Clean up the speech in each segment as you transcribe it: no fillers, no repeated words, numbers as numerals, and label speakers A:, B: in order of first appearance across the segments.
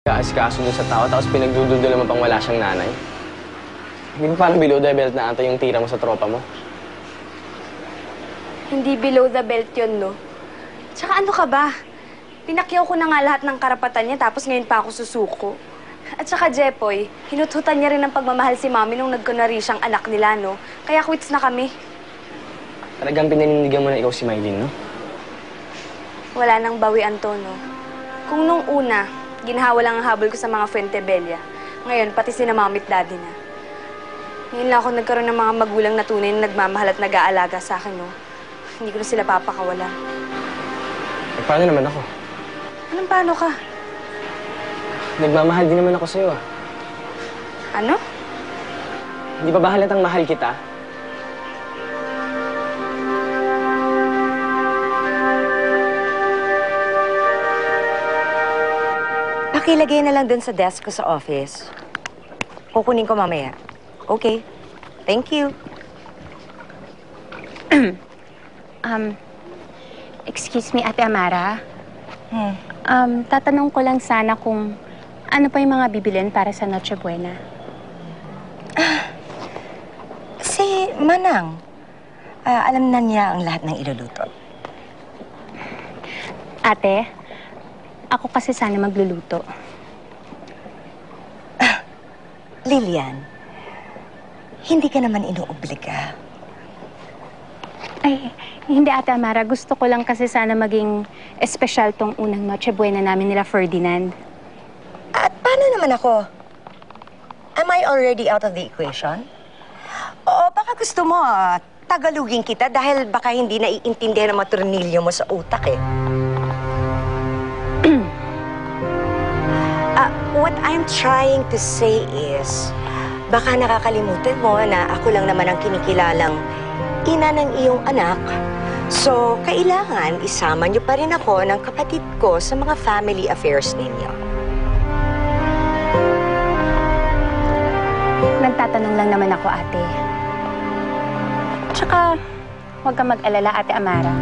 A: kaasikaso dun sa tao, tapos pinagdududula mo pang wala siyang nanay. Hindi ba paano below the belt na ata yung tira mo sa tropa mo?
B: Hindi below the belt yun, no? Tsaka ano ka ba? Pinakyaw ko na nga lahat ng karapatan niya, tapos ngayon pa ako susuko. At saka, Jepoy, hinuthutan niya rin ng pagmamahal si Mami nung nagkunwari siyang anak nila, no? Kaya quits na kami.
A: Talagang pinanindigan mo na ikaw si Mylene, no?
B: Wala nang bawian to, no? Kung nung una, ginhawa lang ang habol ko sa mga Fuentebella, ngayon, pati sina Mami at Daddy na. Ngayon lang ako nagkaroon ng mga magulang na tunay na nagmamahal at nag-aalaga sa akin, no? Hindi ko na sila papakawalan.
A: Eh, paano naman ako?
B: Anong paano ka?
A: Nagmamahal din naman ako sa'yo, ah.
B: Ano?
A: Hindi pa ba halatang mahal kita?
C: Pakilagay na lang dun sa desk ko sa office. Kukunin ko mamaya. Okay. Thank you.
D: Excuse me, Ate Amara. Tatanong ko lang sana kung ano pa yung mga bibilin para sa Noche Buena.
C: Si Manang, alam na niya ang lahat ng iluluto.
D: Ate, ako kasi sana magluluto.
C: Lilian, hindi ka naman inuobliga.
D: Ay, hindi Ate Amara. Gusto ko lang kasi sana maging espesyal tong unang Noche Buena namin nila Ferdinand.
C: At paano naman ako? Am I already out of the equation? Oo, baka gusto mo, tagalugin kita dahil baka hindi naiintindihan ang mga tornilyo mo sa utak eh. What I'm trying to say is, baka nakakalimutan mo na ako lang naman ang kinikilalang ina ng iyong anak. So, kailangan isama niyo pa rin ako ng kapatid ko sa mga family affairs ninyo.
D: Nagtatanong lang naman ako, Ate. Tsaka, huwag kang mag-alala, Ate Amara.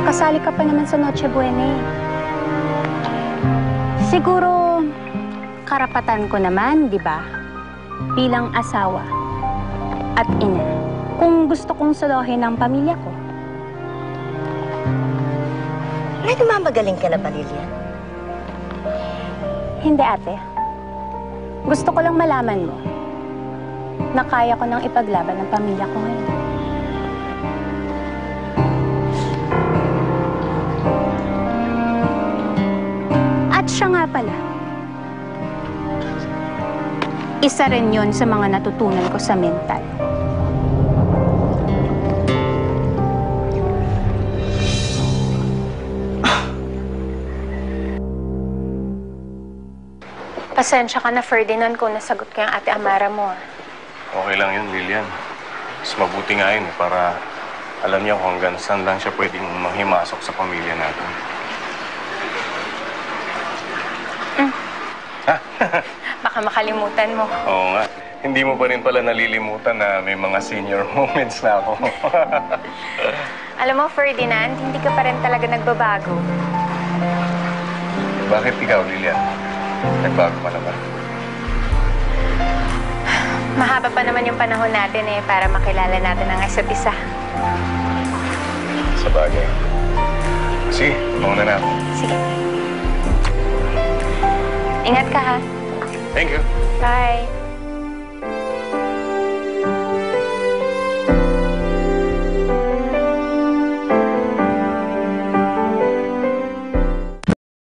D: Kasali ka pa naman sa Noche Buena eh. Siguro, karapatan ko naman, di ba? Bilang asawa at ina. Kung gusto kong solohin ang pamilya ko.
C: Nagmamagaling ka na ba, Lilian?
D: Hindi, Ate. Gusto ko lang malaman mo na kaya ko nang ipaglaban ang pamilya ko ngayon. At siya nga pala. Isa rin yun sa mga natutunan ko sa mental. Pasensya ka na, Ferdinand, kung nasagot ko yung Ate Amara mo.
E: Okay lang yun, Lilian. Mas mabuti nga yun para alam niya kung hanggang saan lang siya pwedeng manghimasok sa pamilya natin.
D: Baka makalimutan mo.
E: Oo nga. Hindi mo pa rin pala nalilimutan na may mga senior moments na ako.
D: Alam mo, Ferdinand, hindi ka pa rin talaga nagbabago.
E: Bakit ikaw, Lilian? Nagbago pa naman.
D: Mahaba pa naman yung panahon natin eh, para makilala natin ang isa't isa.
E: Sa bagay. Sige, mauna na ako.
D: Sige. Ingat ka, ha?
E: Thank you.
D: Bye.